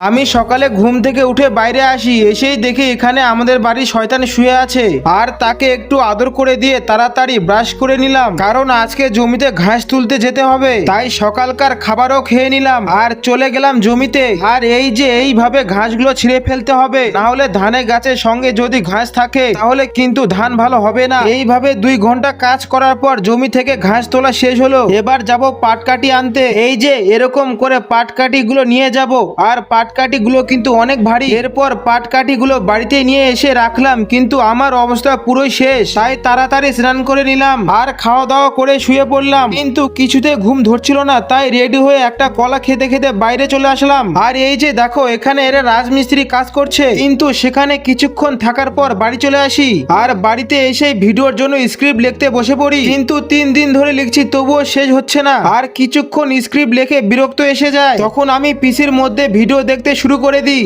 আমি সকালে ঘুম থেকে উঠে বাইরে আসি, এসেই দেখি এখানে আমাদের বাড়ির শয়তান শুয়ে আছে। আর তাকে একটু আদর করে দিয়ে তাড়াতাড়ি ব্রাশ করে নিলাম, কারণ আজকে জমিতে ঘাস তুলতে যেতে হবে। তাই সকালকার খাবারও খেয়ে নিলাম আর চলে গেলাম জমিতে। আর এই যে এইভাবে ঘাসগুলো ছিঁড়ে ফেলতে হবে, না হলে ধানের গাছের সঙ্গে যদি ঘাস থাকে তাহলে কিন্তু ধান ভালো হবে না। এইভাবে 2 ঘন্টা কাজ করার পর জমি থেকে ঘাস তোলা শেষ হলো। এবার যাব পাটকাঠি আনতে। এই যে এরকম করে পাটকাঠি গুলো নিয়ে যাব, আর পাটকাঠি গুলো কিন্তু অনেক ভারী। এরপর পাটকাঠি গুলো বাড়িতে নিয়ে এসে রাখলাম, কিন্তু আমার অবস্থা পুরোই শেষ। তাই তাড়াতাড়ি স্নান করে নিলাম আর খাওয়া দাওয়া করে শুয়ে পড়লাম, কিন্তু কিছুতে ঘুম ধরছিল না। তাই রেডি হয়ে একটা কলা খেতে খেতে বাইরে চলে আসলাম। আর এই যে দেখো, এখানে এরা রাজমিস্ত্রি কাজ করছে, কিন্তু সেখানে কিছুক্ষণ থাকার পর বাড়ি চলে আসি। আর বাড়িতে এসে ভিডিওর জন্য স্ক্রিপ্ট লিখতে বসে পড়ি, কিন্তু 3 দিন ধরে লিখছি তবুও শেষ হচ্ছে না। আর কিছুক্ষণ স্ক্রিপ্ট লিখে বিরক্ত এসে যায়, তখন আমি পিসির মধ্যে ভিডিও দেখতে শুরু করে দিই।